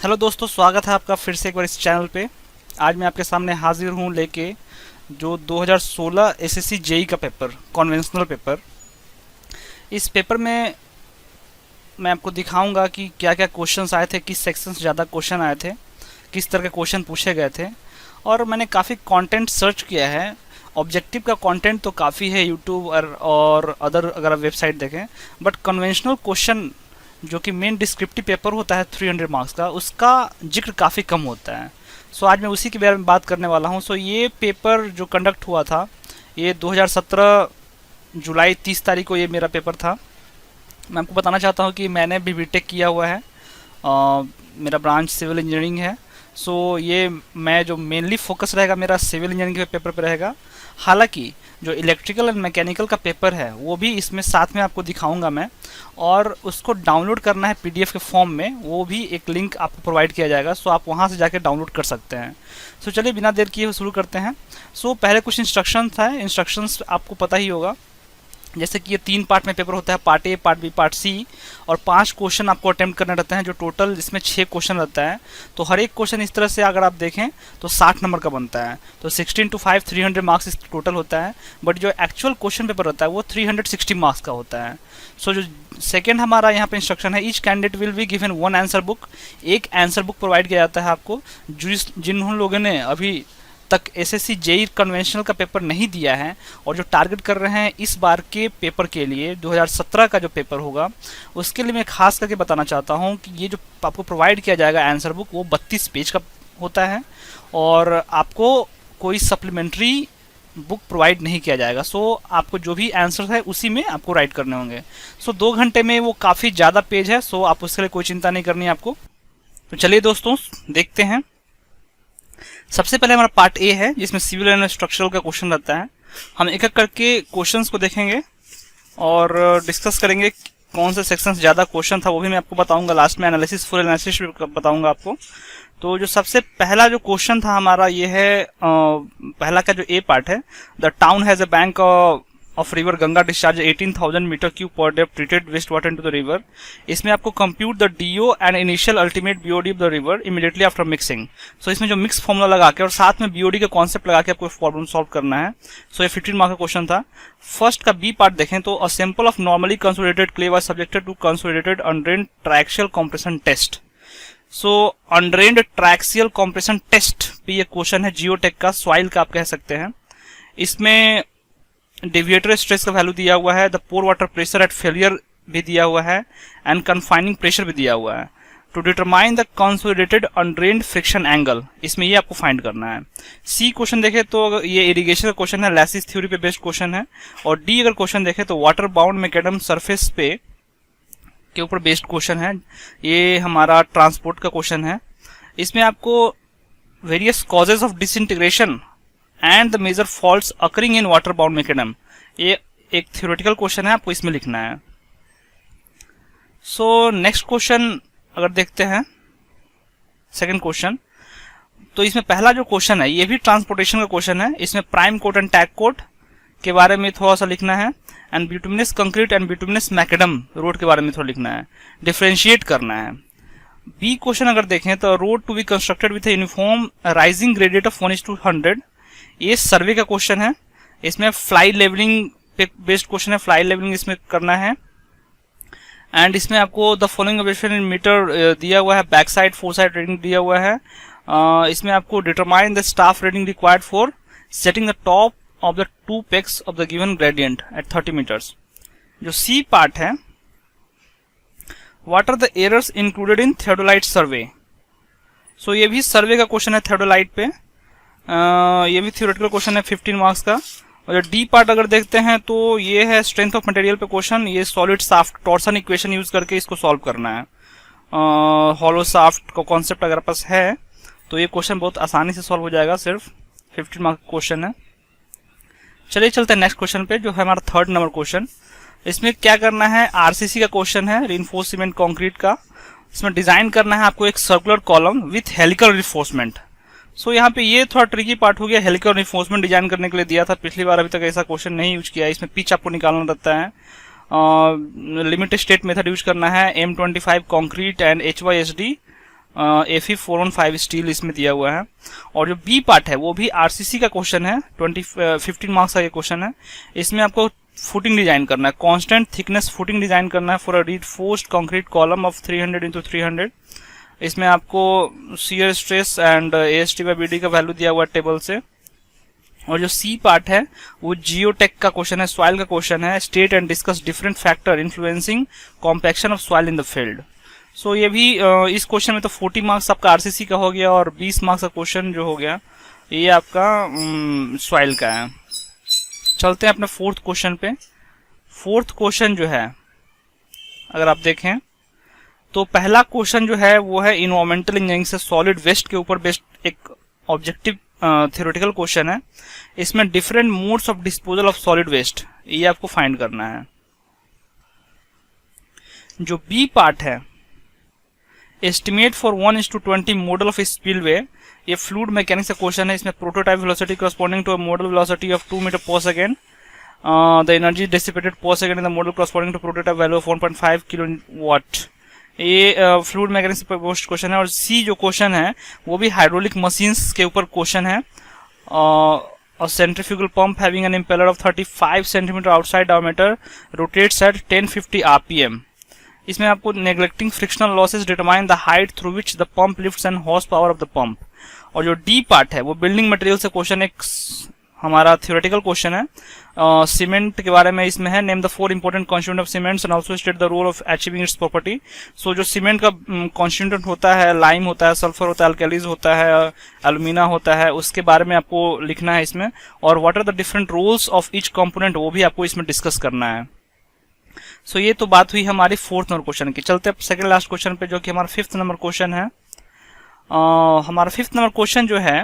Hello दोस्तों, स्वागत है आपका फिर से एक बार इस चैनल पे। आज मैं आपके सामने हाजिर हूँ लेके जो 2016 एसएससी जेई का पेपर, कन्वेंशनल पेपर। इस पेपर में मैं आपको दिखाऊंगा कि क्या क्या क्वेश्चंस आए थे, किस सेक्शन से ज़्यादा क्वेश्चन आए थे, किस तरह के क्वेश्चन पूछे गए थे। और मैंने काफ़ी कंटेंट सर्च किया है। ऑब्जेक्टिव का कंटेंट तो काफ़ी है यूट्यूब और अदर अगर आप वेबसाइट देखें, बट कन्वेंशनल क्वेश्चन जो कि मेन डिस्क्रिप्टिव पेपर होता है 300 मार्क्स का, उसका जिक्र काफ़ी कम होता है। सो आज मैं उसी के बारे में बात करने वाला हूँ। सो ये पेपर जो कंडक्ट हुआ था, ये 2017 जुलाई 30 तारीख को ये मेरा पेपर था। मैं आपको बताना चाहता हूँ कि मैंने भी बीटेक किया हुआ है। मेरा ब्रांच सिविल इंजीनियरिंग है। सो ये मैं जो मेनली फोकस रहेगा मेरा सिविल इंजीनियरिंग के पेपर पे रहेगा। हालांकि जो इलेक्ट्रिकल एंड मैकेनिकल का पेपर है वो भी इसमें साथ में आपको दिखाऊंगा मैं, और उसको डाउनलोड करना है पीडीएफ के फॉर्म में, वो भी एक लिंक आपको प्रोवाइड किया जाएगा। सो आप वहाँ से जाके डाउनलोड कर सकते हैं। सो चलिए बिना देर किए शुरू करते हैं। सो पहले कुछ इंस्ट्रक्शन था। इंस्ट्रक्शंस आपको पता ही होगा, जैसे कि ये 3 पार्ट में पेपर होता है, part A, part B, part C, और 5 क्वेश्चन आपको अटेम्प्ट करने रहते हैं, जो टोटल इसमें 6 क्वेश्चन रहता है। तो हर एक क्वेश्चन इस तरह से अगर आप देखें तो 60 नंबर का बनता है। तो 16 to 5 300 मार्क्स इस टोटल होता है, बट जो एक्चुअल क्वेश्चन पेपर होता है वो 360 मार्क्स का होता है। सो जो सेकेंड हमारा यहाँ पे इंस्ट्रक्शन है, each candidate will be given 1 answer book. एक आंसर बुक प्रोवाइड किया जाता है आपको। जिन लोगों ने अभी तक एसएससी जेई कन्वेंशनल का पेपर नहीं दिया है और जो टारगेट कर रहे हैं इस बार के पेपर के लिए, 2017 का जो पेपर होगा, उसके लिए मैं खास करके बताना चाहता हूं कि ये जो आपको प्रोवाइड किया जाएगा आंसर बुक, वो 32 पेज का होता है और आपको कोई सप्लीमेंट्री बुक प्रोवाइड नहीं किया जाएगा। सो आपको जो भी आंसर है उसी में आपको राइट करने होंगे। सो 2 घंटे में वो काफ़ी ज़्यादा पेज है। सो आप उसके लिए कोई चिंता नहीं करनी है आपको। तो चलिए दोस्तों देखते हैं। सबसे पहले हमारा पार्ट ए है, जिसमें सिविल एंड स्ट्रक्चरल का क्वेश्चन रहता है। हम एक एक करके क्वेश्चंस को देखेंगे और डिस्कस करेंगे कौन से सेक्शन से ज़्यादा क्वेश्चन था, वो भी मैं आपको बताऊंगा। लास्ट में एनालिसिस, फुल एनालिसिस भी बताऊंगा आपको। तो जो सबसे पहला जो क्वेश्चन था हमारा ये है, पहला का जो ए पार्ट है, the town has a bank of river Ganga discharge 18,000 metre cube per day treated waste water into the river. इसमें आपको compute the DO and initial ultimate BOD of the river immediately after mixing. So इसमें जो mix formula लगा के और साथ में BOD का कॉन्सेप्ट लगा के आपको प्रॉब्लम सॉल्व करना है। सो ये 15 मार्क का क्वेश्चन था। फर्स्ट का बी पार्ट देखें तो, a sample of normally consolidated clay was subjected to consolidated undrained triaxial compression test. So undrained triaxial compression test पे ये क्वेश्चन है, जियोटेक का, सॉइल का आप कह सकते हैं। इसमें डेविएटर स्ट्रेस का वैल्यू दिया हुआ है, the pore water pressure at failure भी दिया हुआ है, एंड कन्फाइनिंग प्रेशर भी दिया हुआ है। To determine the consolidated undrained friction angle, इसमें ये आपको फाइंड करना है। सी क्वेश्चन देखे तो ये इरिगेशन का क्वेश्चन है, लैसिस थ्योरी पे बेस्ड क्वेश्चन है। और डी अगर क्वेश्चन देखे तो वाटर बाउंड मैकेडम सरफेस पे के ऊपर बेस्ड क्वेश्चन है। ये हमारा ट्रांसपोर्ट का क्वेश्चन है। इसमें आपको various causes of disintegration and the major faults occurring in water bound macadam, ये एक थ्योरेटिकल क्वेश्चन है, आपको इसमें लिखना है। सो नेक्स्ट क्वेश्चन अगर देखते हैं, सेकंड क्वेश्चन, तो इसमें पहला जो क्वेश्चन है ये भी ट्रांसपोर्टेशन का क्वेश्चन है। इसमें prime coat and tag coat के बारे में थोड़ा सा लिखना है, and bituminous concrete and bituminous macadam road के बारे में थोड़ा लिखना है, डिफरेंशिएट करना है। बी क्वेश्चन अगर देखें तो, road to be constructed with uniform rising gradient of 1:100, ये सर्वे का क्वेश्चन है। इसमें फ्लाई लेवलिंग पे बेस्ड क्वेश्चन है, फ्लाई लेवलिंग इसमें करना है। एंड इसमें आपको the following objection in metre दिया हुआ है, back side, fore side reading दिया हुआ है। इसमें आपको determine the staff reading required for setting the top of the 2 peaks of the given gradient eight 30 metres. जो सी पार्ट है, what are the errors included in theodolite survey. So ये भी सर्वे का क्वेश्चन है थियोडोलाइट पे। ये भी theoretical question है 15 मार्क्स का। और डी पार्ट अगर देखते हैं तो ये है स्ट्रेंथ ऑफ मटेरियल पे क्वेश्चन। ये solid shaft torsion equation use करके इसको सॉल्व करना है। हॉलो शाफ्ट का कॉन्सेप्ट अगर पास है तो ये क्वेश्चन बहुत आसानी से सॉल्व हो जाएगा, सिर्फ 15 मार्क का क्वेश्चन है। चलिए चलते हैं नेक्स्ट क्वेश्चन पे, जो है हमारा 3rd नंबर क्वेश्चन। इसमें क्या करना है, आरसीसी का क्वेश्चन है, रिइंफोर्स्ड सीमेंट कंक्रीट का। इसमें डिजाइन करना है आपको एक circular column with helical reinforcement. So यहाँ पे ये थोड़ा ट्रिकी पार्ट हो गया, हेलिकल रिइंफोर्समेंट डिजाइन करने के लिए दिया था पिछली बार, अभी तक ऐसा क्वेश्चन नहीं यूज किया। इसमें पिच आपको निकालना रहता है, लिमिटेड स्टेट मेथड यूज करना है, M25 concrete and HYSD Fe415 steel इसमें दिया हुआ है। और जो बी पार्ट है वो भी आरसीसी का क्वेश्चन है, 15 मार्क्स का ये क्वेश्चन है। इसमें आपको फुटिंग डिजाइन करना है, कांस्टेंट थिकनेस फुटिंग डिजाइन करना है for a reinforced concrete column of 300 into 300। इसमें आपको shear stress and AST by BD का वैल्यू दिया हुआ है टेबल से। और जो सी पार्ट है वो जियोटेक का क्वेश्चन है, सॉइल का क्वेश्चन है। State and discuss different factor influencing compaction of soil in the field. So ये भी इस क्वेश्चन में तो 40 मार्क्स आपका आरसीसी का हो गया और 20 मार्क्स का क्वेश्चन जो हो गया ये आपका सॉइल का है। चलते हैं अपने फोर्थ क्वेश्चन पे। फोर्थ क्वेश्चन जो है अगर आप देखें तो पहला क्वेश्चन जो है वो है इन्वायरमेंटल इंजीनियरिंग से सॉलिड वेस्ट के ऊपर बेस्ड एक ऑब्जेक्टिव थ्योरेटिकल क्वेश्चन है। इसमें different modes of disposal of solid waste ये आपको फाइंड करना है। जो बी पार्ट है estimate for 1:20 model of spillway, ये फ्लूइड मैकेनिक्स का क्वेश्चन है। इसमें prototype velocity corresponding to a model velocity of 2 metre per second, the energy dissipated per second in the model corresponding to prototype value of 1.5 kilowatt. ये fluid mechanics पर post question है। और सी जो question है वो भी हाइड्रोलिक मशीन्स के ऊपर क्वेश्चन है। A centrifugal pump having an impeller of 35 cm outside diameter rotates at 1050 rpm. इसमें आपको neglecting frictional losses determine the height through which the pump lifts and horsepower of the pump. और जो D part है वो building material से question एक हमारा theoretical question है। सीमेंट के बारे में इसमें है, name the 4 important constituent of cements and also state the role of achieving its property. So जो सीमेंट का कॉन्स्टिट्यूएंट होता है, लाइम होता है, सल्फर होता है, अल्कलीज होता है, एल्यूमिना होता है, उसके बारे में आपको लिखना है इसमें। और what are the different roles of each component वो भी आपको इसमें डिस्कस करना है। सो ये तो बात हुई हमारी फोर्थ नंबर क्वेश्चन की। चलते हैं सेकंड लास्ट क्वेश्चन पे जो कि हमारा 5th नंबर क्वेश्चन है। हमारा 5th नंबर क्वेश्चन जो है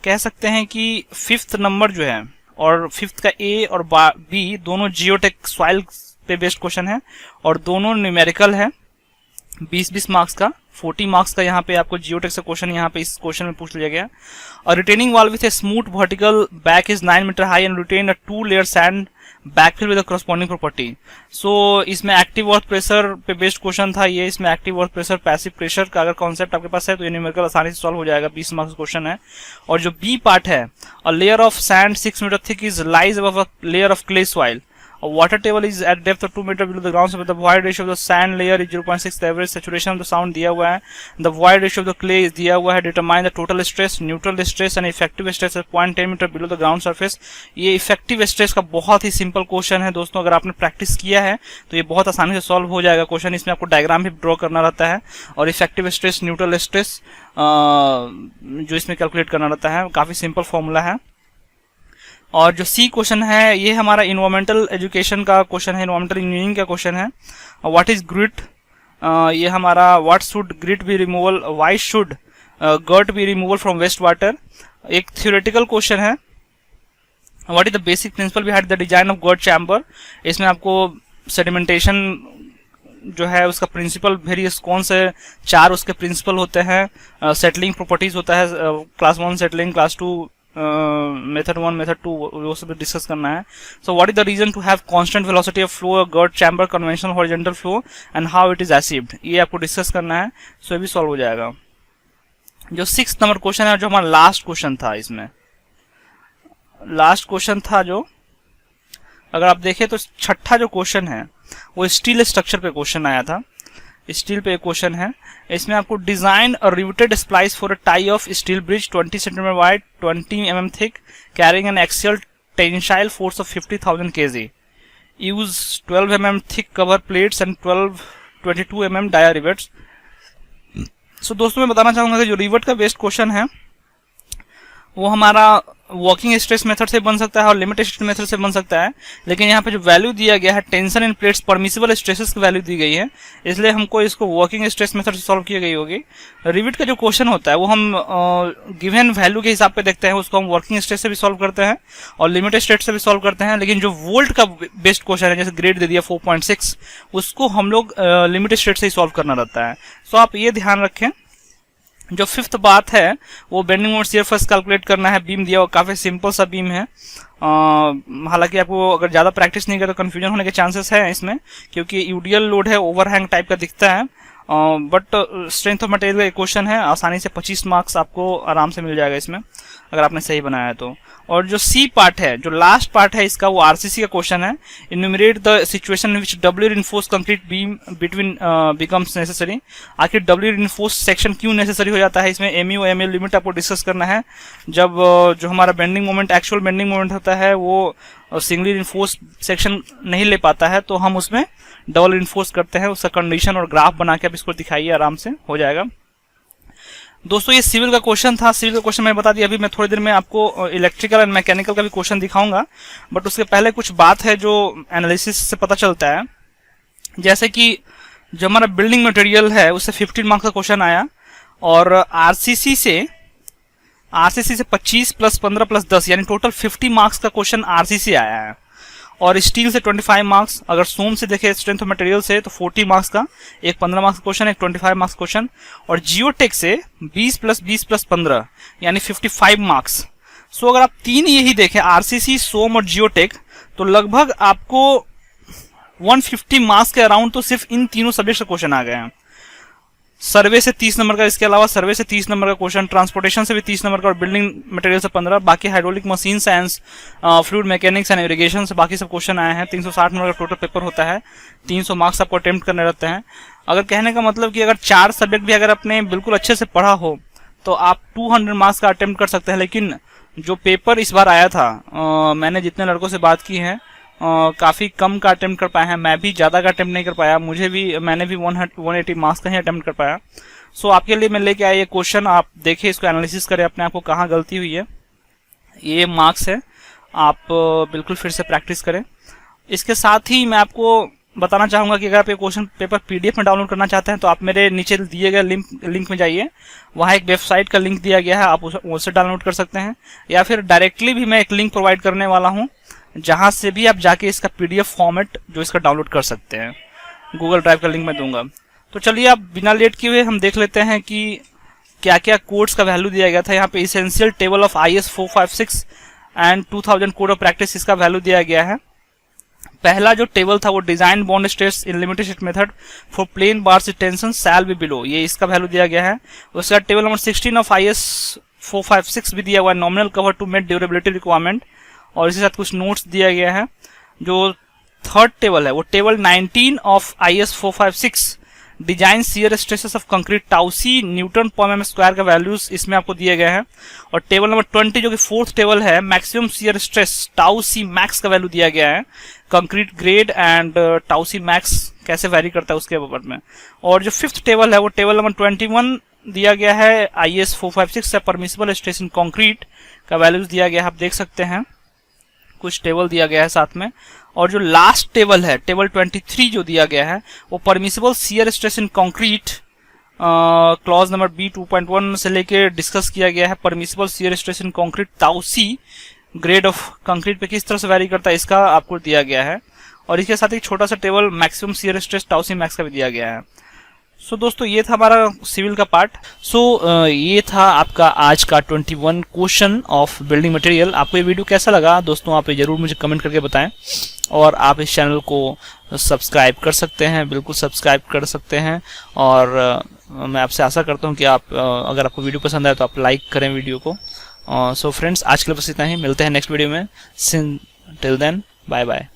कह सकते हैं कि 5th नंबर जो है और 5th का ए और बी दोनों जियोटेक सॉइल पे बेस्ड क्वेश्चन है और दोनों न्यूमेरिकल है। 20-20 मार्क्स का, 40 मार्क्स का यहाँ पे आपको जियोटेक से क्वेश्चन यहाँ पे इस क्वेश्चन में पूछ लिया गया। और retaining wall with a smooth vertical back is 9 metre high and retain a 2 layer sand backfill with corresponding property. So इसमें एक्टिव अर्थ प्रेशर पे बेस्ड क्वेश्चन था ये। इसमें active earth pressure, passive pressure का अगर कॉन्सेप्ट आपके पास है तो ये न्यूमेरिकल आसानी से सॉल्व हो जाएगा। 20 मार्क्स क्वेश्चन है। और जो बी पार्ट है, a layer of sand 6 metre thick is lies above a layer of clay soil. A water table is at depth of 2 meter below the ground surface. The void ratio of the sand layer is 0.6. The average saturation of the sound दिया हुआ है। The void ratio of the clay is दिया हुआ है। Determine the total stress, neutral stress and effective stress at 0.10 meter below the ground surface. ये effective stress का बहुत ही simple question है दोस्तों। अगर आपने प्रैक्टिस किया है तो ये बहुत आसानी से सॉल्व हो जाएगा क्वेश्चन। इसमें आपको डायग्राम भी ड्रॉ करना रहता है और इफेक्टिव स्ट्रेस, न्यूट्रल स्ट्रेस जो इसमें कैलकुलेट करना रहता है। काफी सिंपल फॉर्मूला है। और जो सी क्वेश्चन है ये हमारा इन्वायरमेंटल एजुकेशन का क्वेश्चन है, इन्वायरमेंटल इंजीनियरिंग का क्वेश्चन है। व्हाट इज ग्रिट, ये हमारा what should grit be removal, why should grit be removal from waste water. एक थ्योरेटिकल क्वेश्चन है। What is the basic principle behind the design of grit chamber. इसमें आपको sedimentation जो है उसका प्रिंसिपल वेरियस कौन से 4 उसके प्रिंसिपल होते हैं। सेटलिंग प्रॉपर्टीज होता है, class 1 settling, class 2 method 1, method 2, वो सब डिस्कस करना है। So what is the reason to have constant velocity of flow grit chamber conventional horizontal flow and how it is achieved, ये आपको डिस्कस करना है। सो ये भी सॉल्व हो जाएगा। जो 6th नंबर क्वेश्चन है जो हमारा लास्ट क्वेश्चन था, इसमें लास्ट क्वेश्चन था जो अगर आप देखें तो 6ठा जो क्वेश्चन है वो स्टील स्ट्रक्चर पे क्वेश्चन आया था। स्टील पे क्वेश्चन है। इसमें आपको डिजाइन और riveted splice for a tie of steel bridge 20 centimetre wide, 20 mm thick, carrying an axial tensile force of 50,000 kg। Use 12 mm thick cover plates and 22 mm dia rivets. So दोस्तों मैं बताना चाहूंगा कि जो रिवेट का based question है वो हमारा वर्किंग स्ट्रेस मेथड से बन सकता है और लिमिट स्ट्रेस मेथड से बन सकता है। लेकिन यहाँ पे जो वैल्यू दिया गया है tension in plates permissible stresses की वैल्यू दी गई है, इसलिए हमको इसको वर्किंग स्ट्रेस मेथड से सॉल्व की गई होगी। रिविट का जो क्वेश्चन होता है वो हम गिवन वैल्यू के हिसाब पे देखते हैं, उसको हम वर्किंग स्ट्रेस से भी सॉल्व करते हैं और लिमिट स्ट्रेस से भी सॉल्व करते हैं। लेकिन जो वोल्ट का बेस्ड क्वेश्चन है, जैसे ग्रेड दे दिया 4.6, उसको हम लोग लिमिट स्ट्रेस से ही सॉल्व करना रहता है। सो आप ये ध्यान रखें। जो 5th बात है वो bending moment shear force calculate करना है। बीम दिया हुआ काफी सिंपल सा बीम है। हालांकि आपको अगर ज्यादा प्रैक्टिस नहीं करे तो कंफ्यूजन होने के चांसेस है इसमें, क्योंकि यूडीएल लोड है, ओवरहैंग टाइप का दिखता है। बट स्ट्रेंथ ऑफ मटेरियल का एक क्वेश्चन है, आसानी से 25 मार्क्स आपको आराम से मिल जाएगा इसमें अगर आपने सही बनाया है तो। और जो सी पार्ट है, जो लास्ट पार्ट है इसका, वो आरसीसी का क्वेश्चन है। Enumerate the situation in which W reinforced concrete beam between becomes necessary. आखिर डब्ल्यू रिइंफोर्स्ड सेक्शन क्यों नेसेसरी हो जाता है इसमें, एमयू एमएल लिमिट आपको डिस्कस करना है। जब जो हमारा bending moment, actual bending moment होता है, वो सिंगली रिइंफोर्स्ड सेक्शन नहीं ले पाता है, तो हम उसमें डबल रिइंफोर्स करते हैं। उसका कंडीशन और ग्राफ बना के आप इसको दिखाइए, आराम से हो जाएगा। दोस्तों ये सिविल का क्वेश्चन था। सिविल का क्वेश्चन मैं बता दिया। अभी मैं थोड़ी देर में आपको इलेक्ट्रिकल एंड मैकेनिकल का भी क्वेश्चन दिखाऊंगा, बट उसके पहले कुछ बात है जो एनालिसिस से पता चलता है। जैसे कि जो हमारा बिल्डिंग मटेरियल है उससे 15 मार्क्स का क्वेश्चन आया, और आरसीसी से 25 प्लस 15 प्लस 10 यानी टोटल 50 मार्क्स का क्वेश्चन आरसीसी आया है। और स्टील से 25 मार्क्स, अगर सोम से देखें स्ट्रेंथ ऑफ मटेरियल से तो 40 मार्क्स का, एक 15 मार्क्स क्वेश्चन, एक 25 मार्क्स क्वेश्चन। और जियोटेक से 20 प्लस 15 यानी 55 मार्क्स। सो अगर आप तीन यही देखें, आरसीसी, सोम और जियोटेक, तो लगभग आपको 150 मार्क्स के अराउंड तो सिर्फ इन तीनों सब्जेक्ट से क्वेश्चन आ गए हैं। सर्वे से 30 नंबर का, इसके अलावा सर्वे से 30 नंबर का क्वेश्चन, ट्रांसपोर्टेशन से भी 30 नंबर का, और बिल्डिंग मटेरियल से 15, बाकी hydraulic machine science, fluid mechanics and irrigation से बाकी सब क्वेश्चन आए हैं। 360 नंबर का टोटल पेपर होता है, 300 मार्क्स आपको अटेम्प्ट करने रहते हैं। अगर कहने का मतलब कि अगर 4 सब्जेक्ट भी अगर आपने बिल्कुल अच्छे से पढ़ा हो तो आप 200 मार्क्स का अटेम्प्ट कर सकते हैं। लेकिन जो पेपर इस बार आया था, मैंने जितने लड़कों से बात की है, काफी कम का अटेम्प्ट कर पाए हैं। मैं भी ज्यादा का अटेम्प्ट नहीं कर पाया, मैंने भी 180 मार्क्स का ही अटेम्प्ट कर पाया। सो आपके लिए मैं लेके आया ये क्वेश्चन, आप देखिए, इसको एनालिसिस करें अपने आप को कहाँ गलती हुई है। ये मार्क्स है, आप बिल्कुल फिर से प्रैक्टिस करें। इसके साथ ही मैं आपको बताना चाहूंगा कि अगर आप ये क्वेश्चन पेपर पीडीएफ में डाउनलोड करना चाहते हैं तो आप मेरे नीचे दिए गए लिंक में जाइए, वहाँ एक वेबसाइट का लिंक दिया गया है, आप उससे डाउनलोड कर सकते हैं। या फिर डायरेक्टली भी मैं एक लिंक प्रोवाइड करने वाला हूँ, जहां से भी आप जाके इसका पीडीएफ फॉर्मेट जो इसका डाउनलोड कर सकते हैं। गूगल ड्राइव का लिंक मैं दूंगा। तो चलिए आप बिना लेट किए हुए हम देख लेते हैं कि क्या क्या कोड्स का वैल्यू दिया गया था। यहाँ पे essential table of IS 456 and 2000 code of practice, इसका वैल्यू दिया गया है। पहला जो टेबल था वो design bond stress in limited state method for plain bars tension shall be below, ये इसका वैल्यू दिया गया है। उसका टेबल नंबर 16 ऑफ IS 456 भी दिया हुआ है, nominal cover to meet durability requirement, और इसी साथ कुछ नोट्स दिया गया है। जो थर्ड टेबल है वो table 19 of IS 456 design shear stresses of concrete टाउसी Newton पर mm स्क्वायर का वैल्यूज इसमें आपको दिए गए हैं। और टेबल नंबर 20 जो कि फोर्थ टेबल है, मैक्सिमम शियर स्ट्रेस टाउसी मैक्स का वैल्यू दिया गया है, कंक्रीट ग्रेड एंड टाउसी मैक्स कैसे वैरी करता है उसके ऊपर में। और जो फिफ्थ टेबल है वो टेबल नंबर 21 दिया गया है, IS 456 से परमिसिबल स्ट्रेस इन कंक्रीट का वैल्यूज दिया गया है, आप देख सकते हैं कुछ टेबल दिया गया है साथ में। और जो लास्ट टेबल है, टेबल 23 जो दिया गया है, वो permissible shear stress in concrete clause number B 2.1 से लेके डिस्कस किया गया है। Permissible shear stress in concrete tau c grade of concrete पे किस तरह से वैरी करता है इसका आपको दिया गया है। और इसके साथ एक छोटा सा table maximum shear stress टाउसी max का भी दिया गया है। सो दोस्तों ये था हमारा सिविल का पार्ट। ये था आपका आज का 21 क्वेश्चन ऑफ बिल्डिंग मटेरियल। आपको ये वीडियो कैसा लगा दोस्तों, आप जरूर मुझे कमेंट करके बताएं। और आप इस चैनल को सब्सक्राइब कर सकते हैं, बिल्कुल सब्सक्राइब कर सकते हैं। और मैं आपसे आशा करता हूं कि आप अगर आपको वीडियो पसंद आए तो आप लाइक करें वीडियो को। सो फ्रेंड्स आज के लिए बस इतना ही, मिलते हैं नेक्स्ट वीडियो में। Till then bye bye.